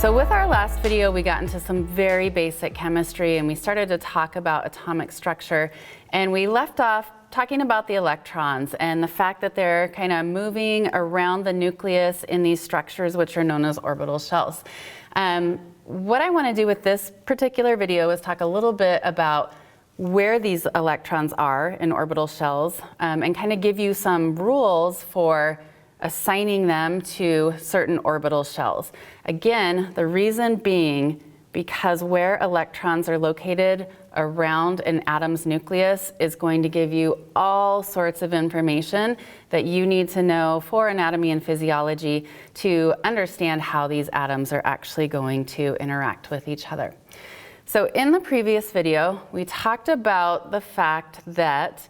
So with our last video, we got into some very basic chemistry and we started to talk about atomic structure, and we left off talking about the electrons and the fact that they're kind of moving around the nucleus in these structures which are known as orbital shells. What I want to do with this particular video is talk a little bit about where these electrons are in orbital shells, and kind of give you some rules for assigning them to certain orbital shells. Again, the reason being because where electrons are located around an atom's nucleus is going to give you all sorts of information that you need to know for anatomy and physiology to understand how these atoms are actually going to interact with each other. So in the previous video, we talked about the fact that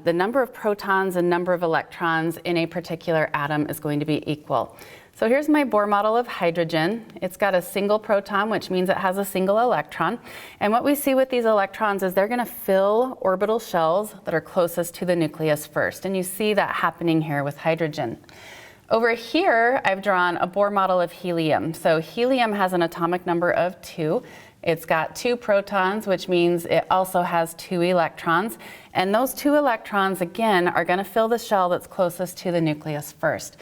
the number of protons and number of electrons in a particular atom is going to be equal. So here's my Bohr model of hydrogen. It's got a single proton, which means it has a single electron. And what we see with these electrons is they're going to fill orbital shells that are closest to the nucleus first. And you see that happening here with hydrogen. Over here, I've drawn a Bohr model of helium. So helium has an atomic number of 2. It's got 2 protons, which means it also has 2 electrons. And those 2 electrons, again, are going to fill the shell that's closest to the nucleus first.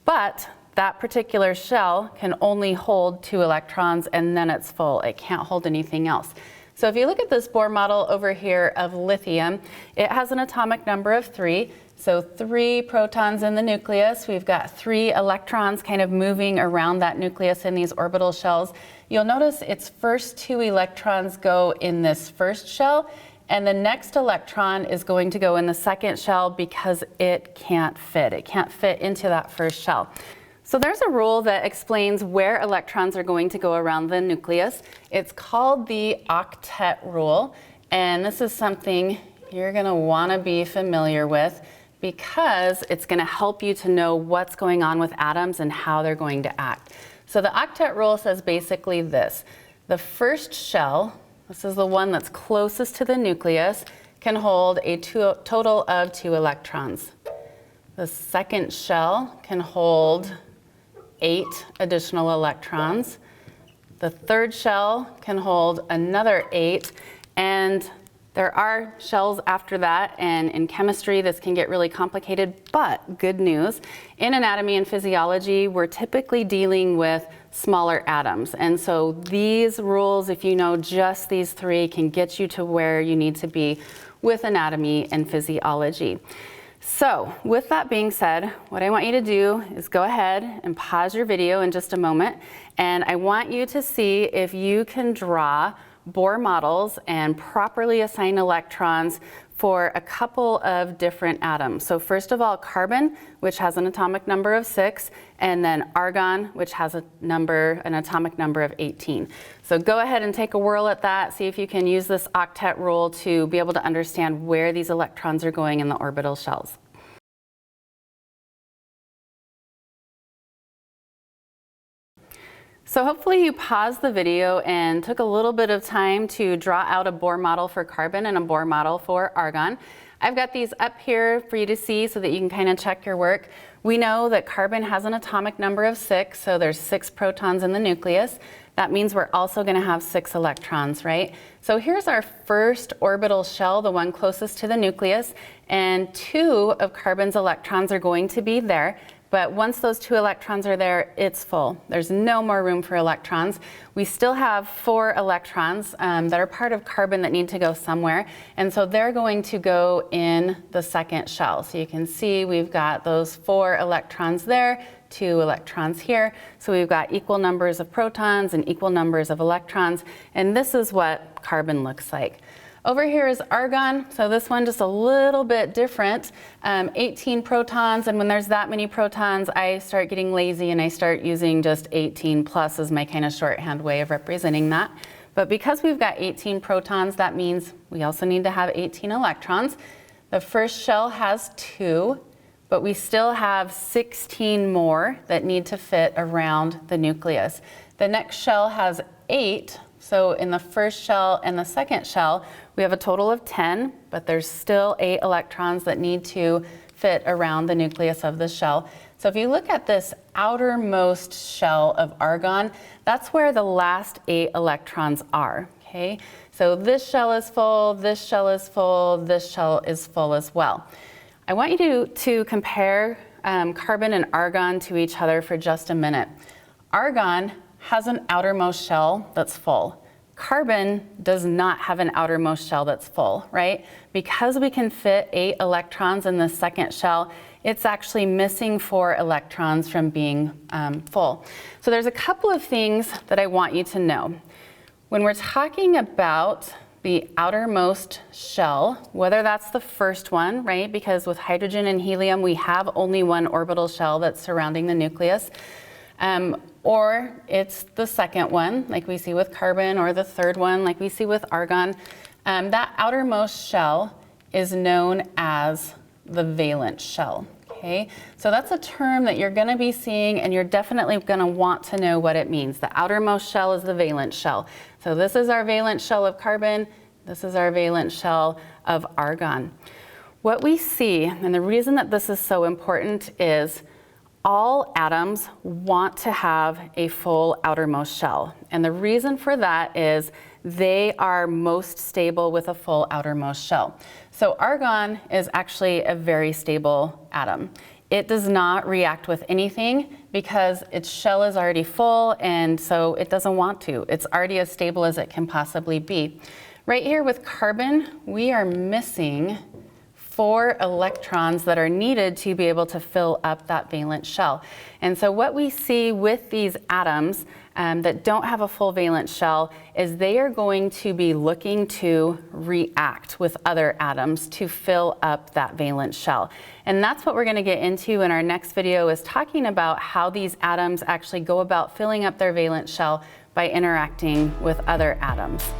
But that particular shell can only hold 2 electrons and then it's full. It can't hold anything else. So if you look at this Bohr model over here of lithium, it has an atomic number of 3. So 3 protons in the nucleus. We've got 3 electrons kind of moving around that nucleus in these orbital shells. You'll notice its first 2 electrons go in this first shell, and the next electron is going to go in the second shell because it can't fit. It can't fit into that first shell. So there's a rule that explains where electrons are going to go around the nucleus. It's called the octet rule, and this is something you're going to want to be familiar with because it's going to help you to know what's going on with atoms and how they're going to act. So the octet rule says basically this: the first shell, this is the one that's closest to the nucleus, can hold a total of 2 electrons. The second shell can hold 8 additional electrons. The third shell can hold another 8, and there are shells after that, and in chemistry this can get really complicated, but good news, in anatomy and physiology we're typically dealing with smaller atoms, and so these rules, if you know just these 3, can get you to where you need to be with anatomy and physiology. So with that being said, what I want you to do is go ahead and pause your video in just a moment, and I want you to see if you can draw Bohr models and properly assign electrons for a couple of different atoms. So first of all, carbon, which has an atomic number of 6, and then argon, which has an atomic number of 18. So go ahead and take a whirl at that, see if you can use this octet rule to be able to understand where these electrons are going in the orbital shells. So hopefully you paused the video and took a little bit of time to draw out a Bohr model for carbon and a Bohr model for argon. I've got these up here for you to see so that you can kind of check your work. We know that carbon has an atomic number of 6, so there's 6 protons in the nucleus. That means we're also going to have 6 electrons, right? So here's our first orbital shell, the one closest to the nucleus, and 2 of carbon's electrons are going to be there. But once those 2 electrons are there, it's full. There's no more room for electrons. We still have 4 electrons that are part of carbon that need to go somewhere. And so they're going to go in the second shell. So you can see we've got those 4 electrons there, 2 electrons here. So we've got equal numbers of protons and equal numbers of electrons. And this is what carbon looks like. Over here is argon, so this one just a little bit different, 18 protons, and when there's that many protons, I start getting lazy and I start using just 18 plus as my kind of shorthand way of representing that. But because we've got 18 protons, that means we also need to have 18 electrons. The first shell has 2, but we still have 16 more that need to fit around the nucleus. The next shell has 8. So in the first shell and the second shell, we have a total of 10, but there's still 8 electrons that need to fit around the nucleus of the shell. So if you look at this outermost shell of argon, that's where the last 8 electrons are, okay? So this shell is full, this shell is full, this shell is full as well. I want you to compare carbon and argon to each other for just a minute. Argon has an outermost shell that's full. Carbon does not have an outermost shell that's full, right? Because we can fit 8 electrons in the second shell, it's actually missing 4 electrons from being full. So there's a couple of things that I want you to know. When we're talking about the outermost shell, whether that's the first one, right? Because with hydrogen and helium, we have only one orbital shell that's surrounding the nucleus. Or it's the second one, like we see with carbon, or the third one, like we see with argon. That outermost shell is known as the valence shell, okay? So that's a term that you're gonna be seeing, and you're definitely gonna want to know what it means. The outermost shell is the valence shell. So this is our valence shell of carbon, this is our valence shell of argon. What we see, and the reason that this is so important, is all atoms want to have a full outermost shell. And the reason for that is they are most stable with a full outermost shell. So argon is actually a very stable atom. It does not react with anything because its shell is already full, and so it doesn't want to. It's already as stable as it can possibly be. Right here with carbon, we are missing 4 electrons that are needed to be able to fill up that valence shell. And so what we see with these atoms that don't have a full valence shell is they are going to be looking to react with other atoms to fill up that valence shell. And that's what we're going to get into in our next video, is talking about how these atoms actually go about filling up their valence shell by interacting with other atoms.